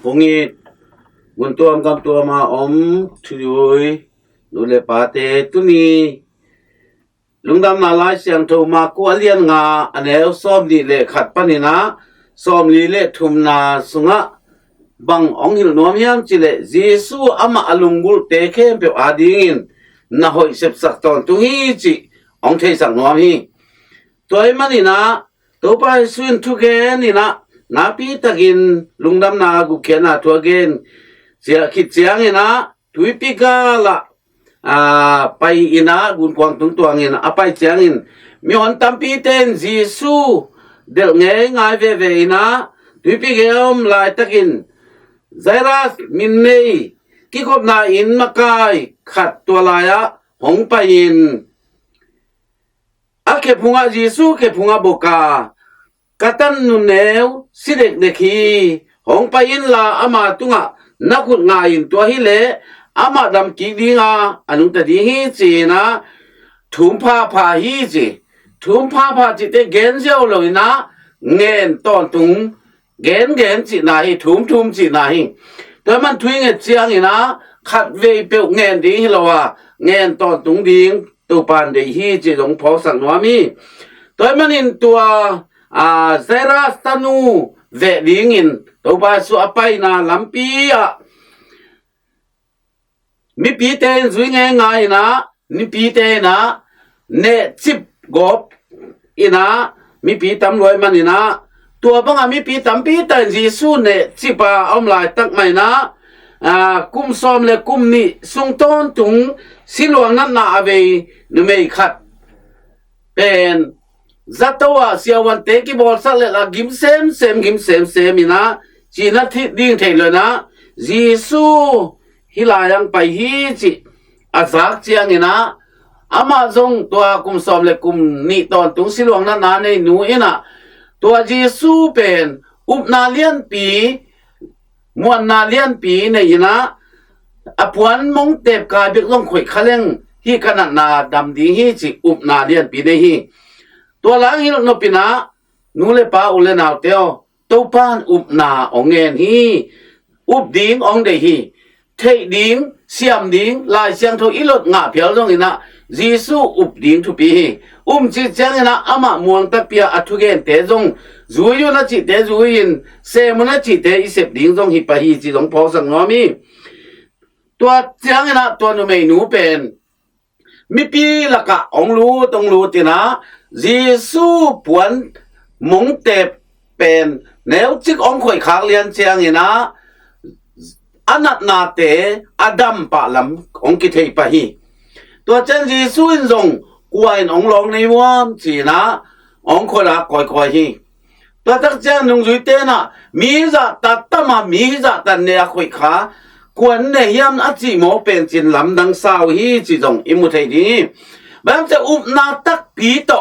Pungit guntuam kam tua ma om tuyui nule pate tuni lungdam na lai siang tho ma ko alian nga anel som di le khat panina som li le thum na sunga bang ong hil nom yam chile jesu ama alungul te khem pe adin na hoi sep sak ton tu hi chi ong thei sak nom hi toy manina to pa suin thu ke ni na pi takin lungdam na gu ke na thu again sia khit chiang ina tui pi ka la pai ina gun kwang tung tuang ina apai chiang in mi hon tampi ten jesu del nge ngai ve ina tui pi ge om lai takin Zairas min nei ki khop na in makai khat tua laya hong pa in a ke phunga Jesu ke phunga boka katan nu neu sidek dekhi hong pa in la ama tunga nakut nga in tua hi le ama dam ki dinga anung ta di hi chi na thum pha hi chi thum pha chi te gen jeo lo na ngen ton tung gen chỉ này thum chỉ này tôi mình thuê người chiang ina khát về biểu ngàn đi hi lo ngàn toàn tung đi tụ bàn để hi chỉ giống phó sản hóa mi tôi mình in tua zera stanu về đi in tụ ba su apai na lam pi mi pi tên duy nghe ngay na mi pi tên na ne chip gop ina mi pi tam loi man inaตัวบังอามีปีตั้มปีแต่จีสูเนจิปาอมลายตักไม่นะกุมซ้อมเลยกุมนี่ส่งต้นตุงสิลวงนั้นนาเวนุเมย์ขัดเป็นจัตวาเสียวันเตกิบอลสักเลยละกิมเซมกิมเซมมินะจีนัดที่ดิ้งเทเลยนะจีสูฮิลายังไปฮีจิอาซักเจียงนะอามาจงตัวกุมซ้อมเลยกุมนี่ตอนตุงสิลวงนั้นนาในหนูเอ็นะตัวเยซูเป็นอุปนาเลียนปีมวนนาเลียนปีในยนะอภวนมงเต็บกายเบิกลงข่อยคะเลงที่ขนาดนาดำดีฮีจิอุปนาเลียนปีในฮีตัวหลังฮีนปินะนูเลปาอุเลนาวเตียวตัวปานอุปนาองเงินฮีอุปดิ้งองเดฮีเทดิ้งเสียมดิ้งลายเสียงโทอีลดงาเพียวลงอีนะเยซูอุปดิ้งทุปีจิตจังนะอามาม่วงตะเปียอัทุเกนเตจงจูอยู่นะจิตเตจูยินเซมุนะจิตเตอิเสบดิ้งจงฮิปะฮีจิจงพอสังนอมีตัวจังนะตัวนุเมนูเป็นมิปีละกะองรู้ตรงรู้ตินะเยซูปวนมงเตเป็นแนวจิกองข่อยขากเลียนจังนะอนัตนาเตอดัมปะลำองกิเทปะฮีตัวจังเยซูอินจงกวยน้องลองในว่ามจีนะองคนละคอยฮีตัวตักเจ้าหนุ่งจุยเตนะมีจะตัดตมามีจะตัดเนียคุยขากวนในยามอจิโมเป็นจินลำดังสาวฮีจีจงอิมุทัยดีแบบจะอุบนาตักปีโต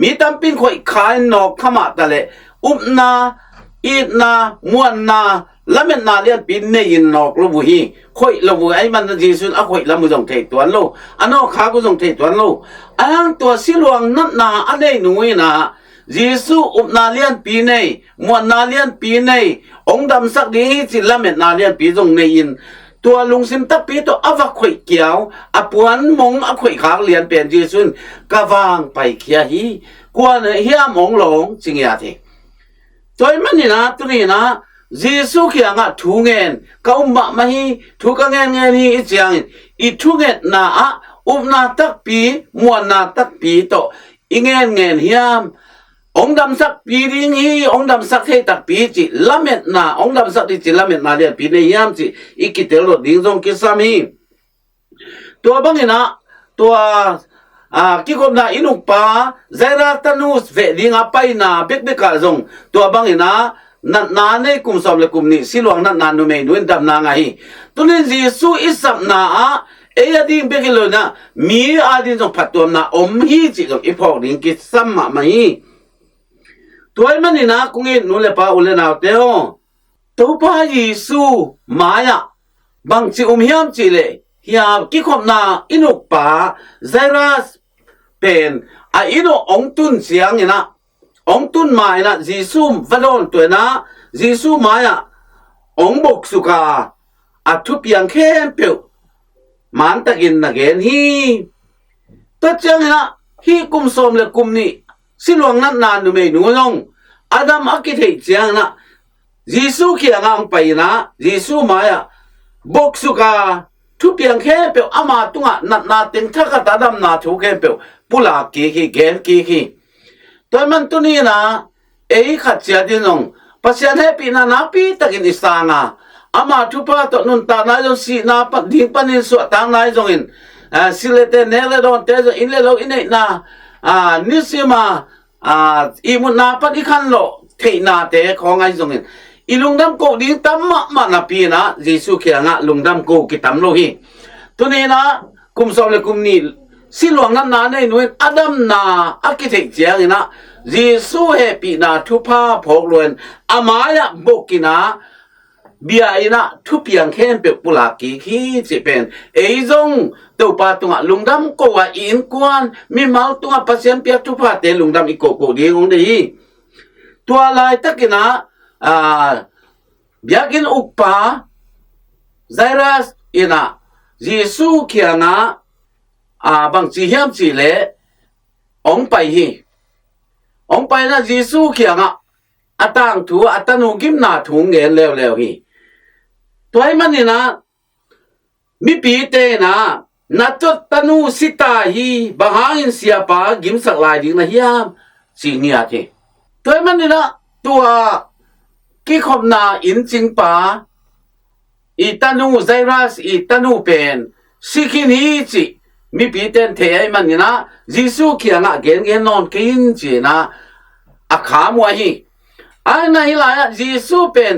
มีตั้มปินคุยขายนอกขมาตะเลอุบนาอีนาม้วนนาแล้วมันนาเลียนปีนในยินนอกลูกฮีคุยลูกไอ้มันจีสุนอ่ะคุยแล้วมึงส่งเทตัวลูกอันนอกขากูส่งเทตัวลูกอันนั้นตัวสิลวงนัดนาอันนี้หนุ่ยนะจีสุอุบนาเลียนปีในม้วนนาเลียนปีในองดำสักดีจิแล้วมันนาเลียนปีส่งในยินตัวลุงสิมตักปีตัวอวักคุยเกี่ยวอปวนมงอคุยขาเลียนเปลี่ยนจีสุนกะวางไปเขียฮีกวนเฮียมงหลงจริงอย่างที่ตัวมันนี่นะตัวนี้นะเยซูเขียงะทุเงินก้าวมาไม่ทุกเงินนี่อีจังอีทุเงินน่ะอุปนาตักปีมวนนาตักปีโตอีเงินเฮียมองดำสักปีริงฮีองดำสักให้ตักปีจิละเม็ดน่ะองดำสักที่จิละเม็ดน่ะเรียนปีในเฮียมจิอีกิเตลดิ้งจงกิสามีตัวบังเงินะตัวกิคมนาอินุปาเซราตานุสเวดิงอไปนาเบกกะจงตัวบังเงินะนัดนาในกุมสอบเลยกุมนี้สิลวงนัดนานุเมนุนดำนาไงตุนินเยซูอิสับนาเอยดิ้งเบกิโลนะมีอาดินจงพัดตัวนาอมฮีจิจงอีพอกดิ้งกิสัมมาไม่ตัวมันนี่นะกุงเงินนู่นเลยป้าอุเลนเอาเตโอตัวป้าเยซูมายาบางจิเฮียมจิเลยเฮียกิคมนาอินุปาเซรัสเป็นอินุองตุนเสียงนี่นะองตุนมานะจีซูฟัดอนตัวนะจีซูมา องบกสุกาอัทุเปียงเข้มเปียวมันตะกินนักเอ็นฮีตัวเจ้านะฮีกุมสมเลยกุมนี่สิลวงนั้นนานดูไม่หนูลงอาดัมอักิเทเจียงนะยิสุเขียงอังไปนะยิสุมายะบกสุกาทุเปียงเข้มเปียวอามาตุงะนาติงทักตาดัมนาทุเข้มเปียวปุลากีฮีเกนกีฮีตัวมันตุนี่นะขัดเสียดินงปัสยันให้ปีนาปีตะกินอิสางาอามาทุพะตนุนตานาจงสีนาปดิ้งปนินสวดทางนายจงอินสิเลเตเนเลดอนเตจอินเลโลอินเนนานิสิมาอีมุนาปดิขันโลเทนาเตของไงจงอินอีลุงดำโกดิ้งตั้มมานาปีนะยิสุเขียงะลุงดำโกกิตัมโลฮีตุนี้นะกุมสอบเลกุมนี่สิหลวงนั้นนาในหน่วยอดัมนาอากิเทกเจียงนะยิสุเฮปีนาทุพะพกลวนอามายะบกินาเบียอินะทุเปียงเข้มเปียกปุลากีขี้จะเป็นจงตัวปาตุงะลุงดำก็ว่าอินกวนมีเมาตุงะปัสยันเปียกทุพะเตลุงดำอีกโกดีงดีตัวลายตะกินะเบียกินอุปปาไซรัสอินะยิสุเขียงะบางจีเฮียมจีเล่องไปฮีองไปนะยิสุเขียงะอาตังถูอาตันูกิมนาถุงเงินเร็วฮีตัวไอ้มันนี่นะมีปีเตนะนัดตนูสิตาฮีบางหาอินเสียปากิมสักลายดิ้งนะเฮียมสิ่งนี้อาทิตัวไอ้มันนี่นะตัวกี่ขบนาอินจิงปาอีตนูไซรัสอีตนูเป็นสิกินฮีจิมีปีเตนเทไอ้มันนี่นะยิสุเขียงะเกนนอนกินจีนะอาขามัวฮีไอ้นายหลายยิสุเป็น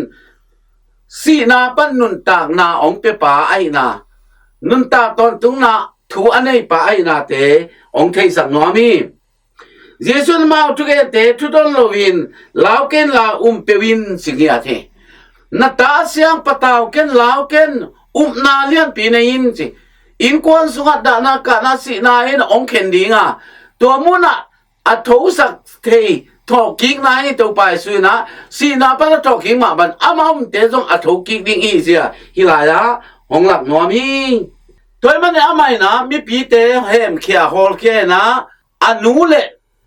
สีนาปันนุนตากนาองเปป่าไอ้นานุนตาตอนตุงนาถูอันนี้ป่าไอ้นาเตองเทสักนัวมีเยซูนมาทุกเตทุดอนโลวินลาวเกนลาเปวินสิงห์อาเทนาตาเสียงปะตาวเกนลาวเกนนาเลียนปีในอินสิอินกวนสุงัดดานากานาสีนาเอ็นองเข็นดีงาตัวมุนะอัทโหสักเททอกิงนายตัวไปสุยนะสีนาปะทอกิงมาบันอามาเตจงอัทโหกิงดิ้งอีเสียฮิลายาหงหลักนัวมีตัวมันเนี่ยอาไม่นะมีปีเตเฮมเขียฮอลเขียนะอันนูเล่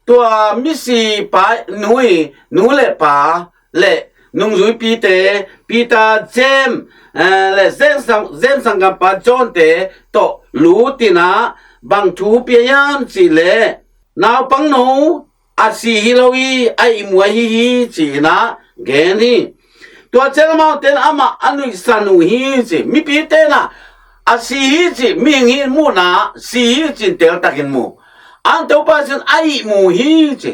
ตัวมิสีปาหนูเล่ปาเล่นุ่งจุยปีตาเจมเล่เซมสังกัปปาจอนเตโตลูตินะบางทูเปียมสิเล่นาวปังโนอาศิฮิโลวีไอมัวฮิจีนะเกนี่ตัวเจ้ามาเตนอามาอนุสันุฮิจีมีปีเตนะอาศิฮิจีมีงิมูนะศิฮิจีเตลตักินมูอันตัวปัจจุบันไอมูฮิจี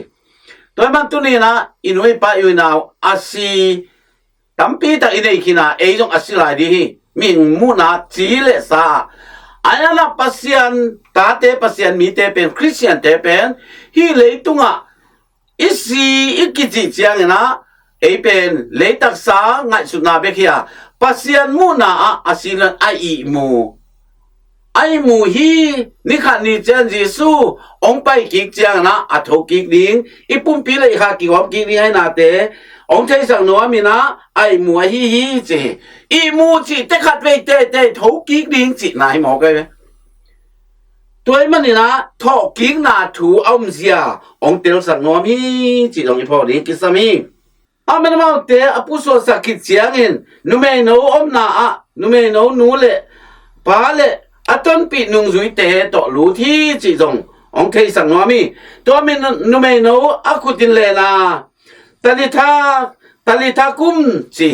ตัวมันตัวนี้นะอินุยปะอยู่นะอาศิตั้มปีตักอินเดียกินะจงอาศิลายดีมีมูนะจีเลสาอันนั้นปัสยันตาเตปัสยันมีเตเป็นคริสเตียนเตเป็นฮิเลยตุงะอีสีอีกิจิเจียงนะเป็นเลยตักษาไงสุนาเบคียปัสยันมูนาอาศิลันไอมูฮีนี่ขันนี่เจนจิสูองไปกิกเจียงนะอัฐกิกดิ้งอีปุ่มปีเลยค่ะกิวอมกิกดิ้งให้นาเตองใช้สังนัวมีนะไอมูฮีจีอีมูจีเตขัดไปเตทกิกดิ้งจีนายหมอกันไหมตัวมันนี่นะทอกิงนาถูเอามเสียองเตลสักนัวมีจีตรงนี้พอดีกิสามีมันมาเตะอปุโสสักกิจเสียงเห็นนูเมโนอมนานูเมโนนูเล่ปาเล่ต้นปีนุ่งจุยเตะต่อรู้ที่จีตรงองเทสักนัวมีตัวมันนูเมโนอากุตินเลนาตาลิทากุมจี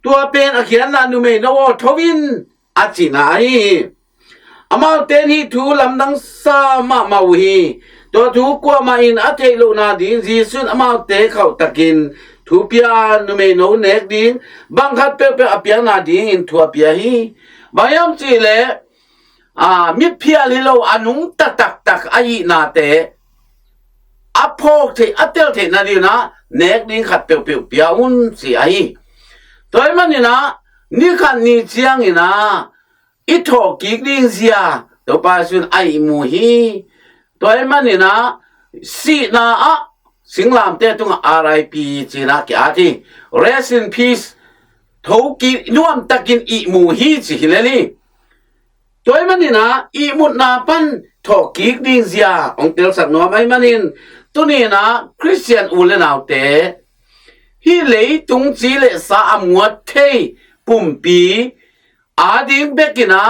ตัวเป็นอาเขียนนานูเมโนทวินอาจินาฮีอามาเตนี่ทูลำดังสามาวีตัวทูกว่ามาอินอาเทโลนาดินจีซุนอามาเตเขาตะกินทูเปียนุเมโนเนกดินบางคัดเปเปอเปียนาดินอินทัวเปียฮีบางยามจีเลมิเพียลิโลอนุงตักอายีนาเตอพอกเทอเตลเทนาดินะเนกดินขัดเปียอุนสีอายีตัวมันนี่นะนี่ขันนี่เจียงนี่นะอีทอกิกดิ้งเสียตัวป้าสุนไอมูฮีตัวมันนี่นะสีนาสิงลามเตตุง RIP จีนักอาทิ Rest in Peace thoki nuam takin I mu hi chi hileli toy manina I mut na pan thoki ding zia ong tel sak no mai manin tuni na Christian ulenaw te hi lei tung chi le sa amuat thei pumpi ading bekina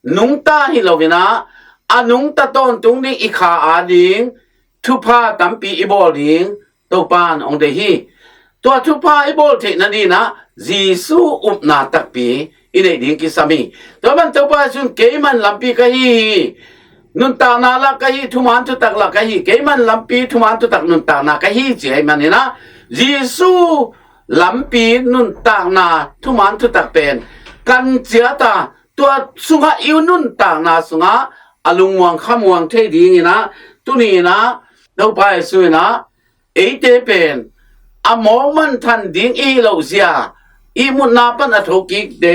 nungta hilovina anung ta ton tung ding ikha ading thupa tampi iboling topan ong de hi to thupa ibol the na ni na jisu upna takpi ine ding kisami to man topa sun keiman lampi ka hi nun ta na la ka hi thuman tu tak la ka hi keiman lampi thuman tu tak nun ta na ka hi che man ni na jisu lampi nun ta na thuman tu tak pen kan chia taตัวสุงะอิวนุนต่างนาสุงะอลุงวังขมวังเทดีนี่นะตุนี่นะเราไปสุยนะเอเตเป็นอมองมันทันดิ้งอีเหล่าเสียอีมุนนาปันอธุกิกเด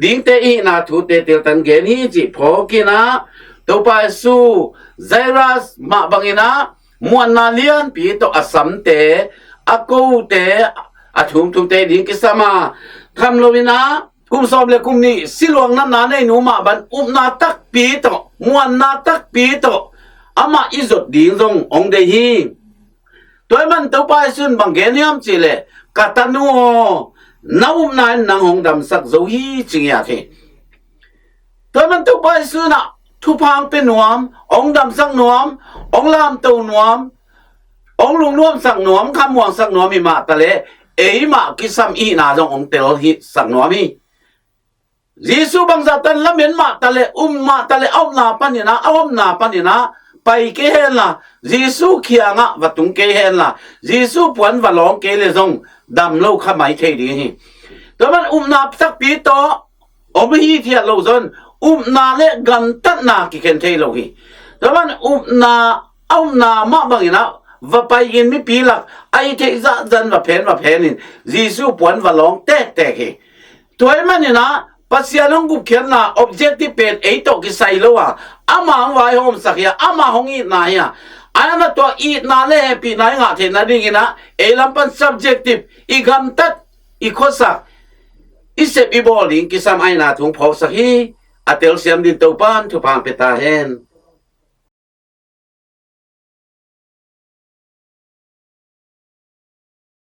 ดิ้งเตอีนาทุเตเตลตันเกนี่จิพอกินะเราไปสู่ไซรัสมาบังอินะมวนนาเลียนปีโตอสัมเตอกูเตอทุมทุมเตดิ้งกิสมาทำโลวินะกุมสอบเลยกุมนี้สิลวงนั้นนาในหนูมาบันนาตักปีโตมวนนาตักปีโตอามาอิจดดิ้งจงองเดฮีตัวมันตัวไปสุนบังเกนิยมจิเลกาตานูน้านายนางหงดำสักโจฮีจิงยาเทตัวมันตัวไปสุนอะทุพังเป็นนวมองดำสักนวมองลามตัวนวมองลุงนวมสักนวมคำวงสักนวมมีมาตะเลเอ๋มากิสัมอีนาจงองเตลฮิสักนวมีYesu bangsa tan lamen ma tale ma tale au na panina au na panina pai ke hen la Yesu khianga watung ke hen la Yesu puan walong ke le zong dam lo kha mai the di hi to man na sak pi to hi thia lo zon na le gan tat na ki ken the lo hi to man na au na ma bangina va pai in mi pi lak ai the za zan va phen in Yesu puan walong tek hi toy manina Pasialong gupkian na objective pen eito kisay loa ama ang wai hom sakya ama hongi na ya ana na to I na le happy na nga the na ding ina elampan subjective igamtat ikosa isep iboling kisam ay na tung pho sakhi atel siam din topan tu pang petahen